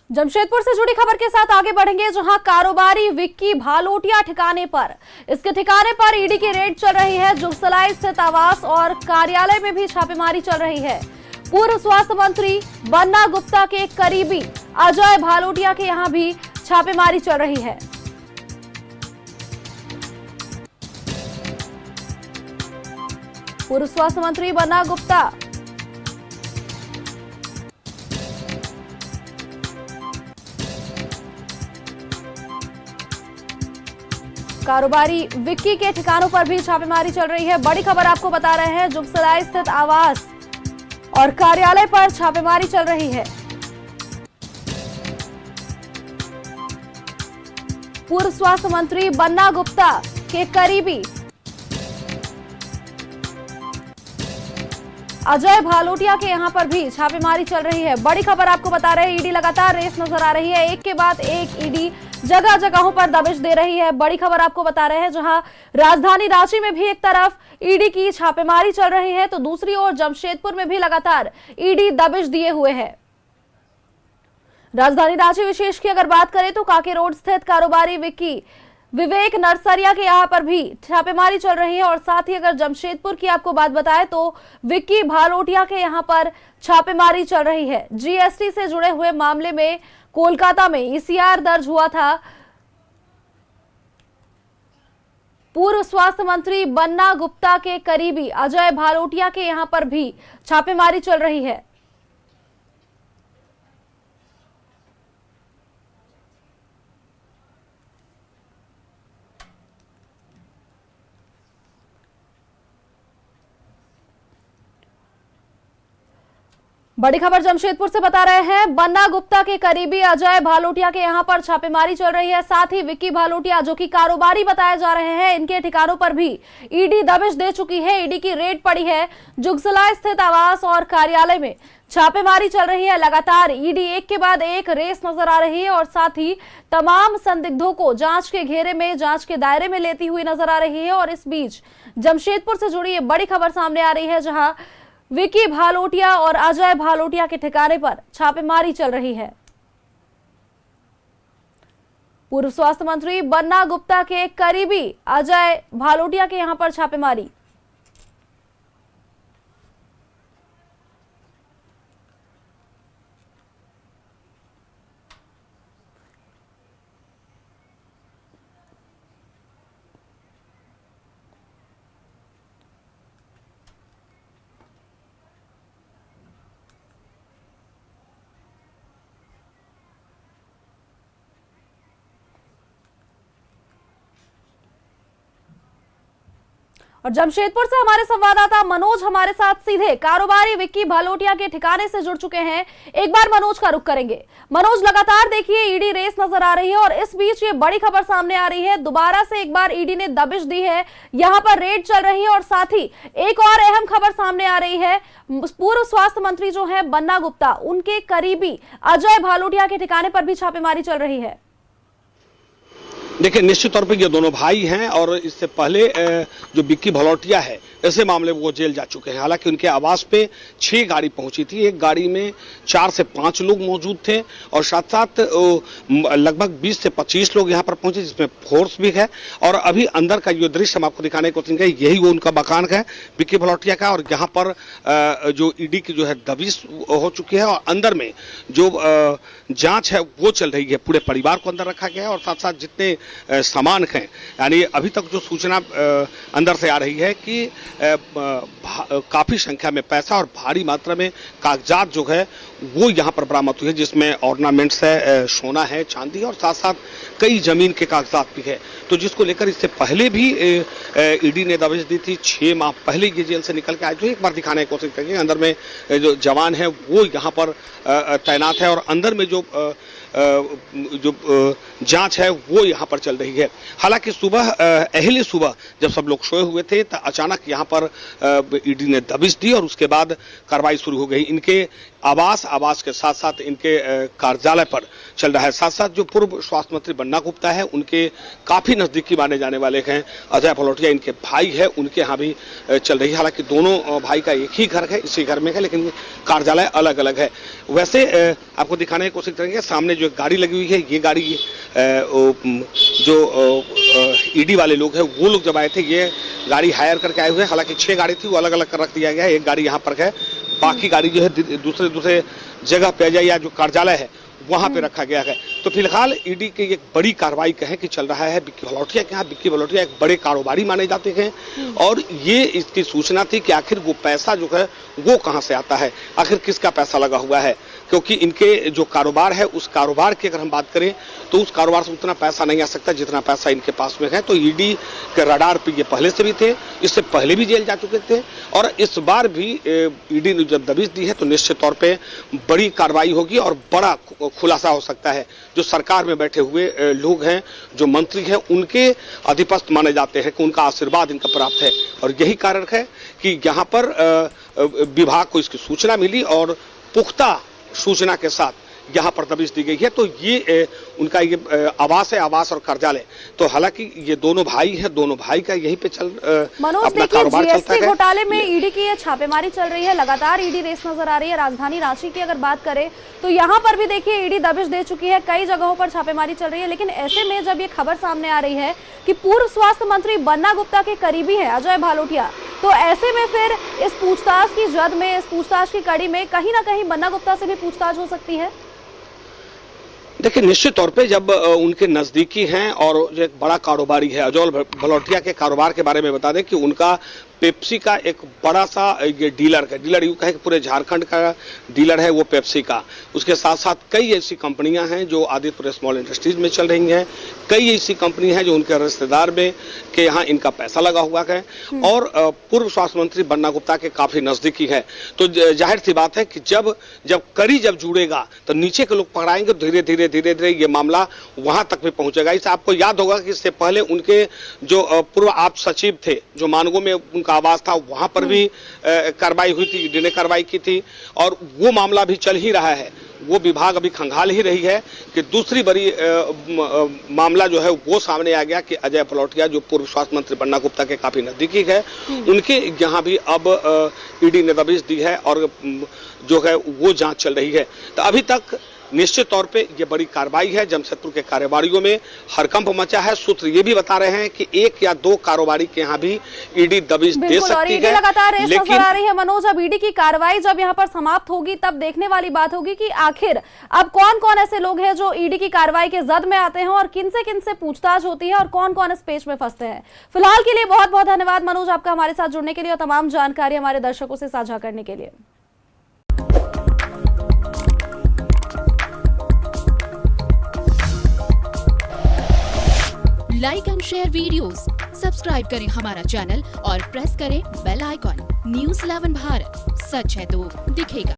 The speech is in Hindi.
जमशेदपुर से जुड़ी खबर के साथ आगे बढ़ेंगे, जहां कारोबारी विक्की भालोटिया ठिकाने पर ईडी की रेड चल रही है। जुगसलाई स्थित आवास और कार्यालय में भी छापेमारी चल रही है। पूर्व स्वास्थ्य मंत्री बन्ना गुप्ता के करीबी अजय भालोटिया के यहां भी छापेमारी चल रही है। पूर्व स्वास्थ्य मंत्री बन्ना गुप्ता कारोबारी विक्की के ठिकानों पर भी छापेमारी चल रही है। बड़ी खबर आपको बता रहे हैं, जुगसलाई स्थित आवास और कार्यालय पर छापेमारी चल रही है। पूर्व स्वास्थ्य मंत्री बन्ना गुप्ता के करीबी अजय भालोटिया के यहां पर भी छापेमारी चल रही है। बड़ी खबर आपको बता रहे हैं, ईडी लगातार रेस नजर आ रही है। एक के बाद एक ईडी जगह जगहों पर दबिश दे रही है। बड़ी खबर आपको बता रहे हैं, जहां राजधानी रांची में भी एक तरफ ईडी की छापेमारी चल रही है, तो दूसरी ओर जमशेदपुर में भी लगातार ईडी दबिश दिए हुए है। राजधानी रांची विशेष की अगर बात करें तो काके रोड स्थित कारोबारी विक्की विवेक नरसरिया के यहां पर भी छापेमारी चल रही है। और साथ ही अगर जमशेदपुर की आपको बात बताएं तो विक्की भालोटिया के यहां पर छापेमारी चल रही है। जीएसटी से जुड़े हुए मामले में कोलकाता में ईसीआर दर्ज हुआ था। पूर्व स्वास्थ्य मंत्री बन्ना गुप्ता के करीबी अजय भालोटिया के यहां पर भी छापेमारी चल रही है। बड़ी खबर जमशेदपुर से बता रहे हैं, बन्ना गुप्ता के करीबी अजय भालोटिया के यहां पर छापेमारी चल रही है। साथ ही विक्की भालोटिया जो कि कारोबारी बताए जा रहे हैं, इनके ठिकानों पर भी ईडी दबिश दे चुकी है। ईडी की रेड पड़ी है। जुगसलाई स्थित आवास और कार्यालय में छापेमारी चल रही है। लगातार ईडी एक के बाद एक रेस नजर आ रही है और साथ ही तमाम संदिग्धों को जांच के घेरे में, जांच के दायरे में लेती हुई नजर आ रही है। और इस बीच जमशेदपुर से जुड़ी ये बड़ी खबर सामने आ रही है, जहां विक्की भालोटिया और अजय भालोटिया के ठिकाने पर छापेमारी चल रही है। पूर्व स्वास्थ्य मंत्री बन्ना गुप्ता के करीबी अजय भालोटिया के यहां पर छापेमारी। और जमशेदपुर से हमारे संवाददाता मनोज हमारे साथ सीधे कारोबारी विक्की भालोटिया के ठिकाने से जुड़ चुके हैं। एक बार मनोज का रुख करेंगे। मनोज, लगातार देखिए ईडी रेस नजर आ रही है और इस बीच ये बड़ी खबर सामने आ रही है, दोबारा से एक बार ईडी ने दबिश दी है, यहां पर रेड चल रही है। और साथ ही एक और अहम खबर सामने आ रही है, पूर्व स्वास्थ्य मंत्री जो है बन्ना गुप्ता, उनके करीबी अजय भालोटिया के ठिकाने पर भी छापेमारी चल रही है। देखिए, निश्चित तौर पे ये दोनों भाई हैं और इससे पहले जो विक्की भालोटिया है, ऐसे मामले में वो जेल जा चुके हैं। हालांकि उनके आवास पे 6 गाड़ी पहुंची थी। एक गाड़ी में 4 से 5 लोग मौजूद थे और साथ साथ लगभग 20 से 25 लोग यहाँ पर पहुंचे, जिसमें फोर्स भी है। और अभी अंदर का जो दृश्य हम आपको दिखाने की कोशिश करें, यही वो उनका मकान है विक्की भालोटिया का। और यहाँ पर जो ईडी की जो है दबिश हो चुकी है और अंदर में जो जांच है वो चल रही है। पूरे परिवार को अंदर रखा गया है और साथ साथ जितने सामान हैं, यानी अभी तक जो सूचना अंदर से आ रही है कि काफी संख्या में पैसा और भारी मात्रा में कागजात जो है वो यहाँ पर बरामद हुई है, जिसमें ऑर्नामेंट्स है, सोना है, चांदी और साथ साथ कई जमीन के कागजात भी है। तो जिसको लेकर इससे पहले भी ईडी ने दबिश दी थी। 6 माह पहले ये जेल से निकल के आए। जो एक बार दिखाने की कोशिश करेंगे, अंदर में जो जवान है वो यहाँ पर तैनात है और अंदर में जो जांच है वो यहाँ पर चल रही है। हालांकि सुबह अहले सुबह जब सब लोग सोए हुए थे तो अचानक यहाँ पर ईडी ने दबिश दी और उसके बाद कार्रवाई शुरू हो गई। इनके आवास के साथ साथ इनके कार्यालय पर चल रहा है। साथ साथ जो पूर्व स्वास्थ्य मंत्री बन्ना गुप्ता है, उनके काफी नजदीकी माने जाने वाले हैं अजय भलोटिया, इनके भाई है, उनके यहाँ भी चल रही है। हालांकि दोनों भाई का एक ही घर है, इसी घर में है, लेकिन कार्यालय अलग अलग है। वैसे आपको दिखाने की कोशिश करेंगे, सामने जो गाड़ी लगी हुई है, ये गाड़ी जो ईडी वाले लोग हैं वो लोग जब आए थे, ये गाड़ी हायर करके आए हुए हैं। हालांकि 6 गाड़ी थी, वो अलग अलग कर रख दिया गया है। एक गाड़ी यहाँ पर है, बाकी गाड़ी जो है दूसरे जगह पे या जो कार्यालय है वहां पे रखा गया है। तो फिलहाल ईडी की एक बड़ी कार्रवाई कहें कि चल रहा है विक्की भलोटिया के यहाँ। विक्की भलोटिया एक बड़े कारोबारी माने जाते हैं और ये इसकी सूचना थी कि आखिर वो पैसा जो है वो कहां से आता है, आखिर किसका पैसा लगा हुआ है, क्योंकि इनके जो कारोबार है उस कारोबार की अगर हम बात करें तो उस कारोबार से उतना पैसा नहीं आ सकता जितना पैसा इनके पास में है। तो ईडी के रडार पे ये पहले से भी थे, इससे पहले भी जेल जा चुके थे और इस बार भी ईडी ने जब दबिश दी है तो निश्चित तौर पे बड़ी कार्रवाई होगी और बड़ा खुलासा हो सकता है। जो सरकार में बैठे हुए लोग हैं, जो मंत्री हैं, उनके अधिपस्त माने जाते हैं कि उनका आशीर्वाद इनका प्राप्त है और यही कारण है कि यहाँ पर विभाग को इसकी सूचना मिली और पुख्ता सूचना के साथ यहाँ पर दबिश दी गई है। तो ये उनका ये आवास है, आवास और कार्यालय। तो हालांकि ये दोनों भाई हैं, दोनों भाई का यहीं पे मनोज, देखिए जीएसटी घोटाले में ईडी की ये छापेमारी चल रही है, लगातार ईडी रेस नजर आ रही है। राजधानी रांची की अगर बात करें तो यहाँ पर भी देखिए ईडी दबिश दे चुकी है, कई जगहों पर छापेमारी चल रही है। लेकिन ऐसे में जब ये खबर सामने आ रही है कि पूर्व स्वास्थ्य मंत्री बन्ना गुप्ता के करीबी है अजय भालोटिया, तो ऐसे में फिर इस पूछताछ की जद में, इस पूछताछ की कड़ी में कहीं ना कहीं बन्ना गुप्ता से भी पूछताछ हो सकती है। देखिए, निश्चित तौर पे जब उनके नजदीकी हैं और जो एक बड़ा कारोबारी है, अजय भलोटिया के कारोबार के बारे में बता दें कि उनका पेप्सी का एक बड़ा सा ये डीलर है, डीलर यूं कहे कि पूरे झारखंड का डीलर है वो पेप्सी का। उसके साथ साथ कई ऐसी कंपनियां हैं जो आदित्य स्मॉल इंडस्ट्रीज में चल रही हैं, कई ऐसी कंपनी हैं जो उनके रिश्तेदार में के यहाँ इनका पैसा लगा हुआ है और पूर्व स्वास्थ्य मंत्री बन्ना गुप्ता के काफी नजदीकी है। तो जाहिर सी बात है कि जब कड़ी जुड़ेगा तो नीचे के लोग पकड़ाएंगे, धीरे धीरे ये मामला वहां तक भी पहुंचेगा। इससे आपको याद होगा कि इससे पहले उनके जो पूर्व आप सचिव थे, जो मानगो में उनका आवास था, वहां पर भी कार्रवाई हुई थी, ईडी ने कार्रवाई की थी और वो मामला भी चल ही रहा है। वो विभाग अभी खंगाल ही रही है कि दूसरी बड़ी मामला जो है वो सामने आ गया कि अजय भलोटिया जो पूर्व स्वास्थ्य मंत्री बन्ना गुप्ता के काफी नजदीकी है, उनके यहाँ भी अब ईडी ने दबिश दी है और जो है वो जांच चल रही है। तो अभी तक निश्चित तौर पे ये बड़ी कार्रवाई है। जमशेदपुर के कारोबारियों में हड़कंप मचा है। सूत्र ये भी बता रहे हैं कि 1 या 2 कारोबारी के यहाँ भी ईडी दबिश दे सकती है। लगातार रेस नजर आ रही है मनोज। अब ईडी की कार्रवाई जब यहाँ पर समाप्त होगी तब देखने वाली बात होगी कि आखिर अब कौन कौन ऐसे लोग हैं जो ईडी की कार्रवाई के जद में आते हैं और किन से पूछताछ होती है और कौन कौन इस पेच में फंसते हैं। फिलहाल के लिए बहुत बहुत धन्यवाद मनोज, आपका हमारे साथ जुड़ने के लिए और तमाम जानकारी हमारे दर्शकों से साझा करने के लिए। Like and share videos, subscribe करें हमारा चैनल और प्रेस करें बेल आइकॉन। न्यूज़ 11 भारत, सच है तो दिखेगा।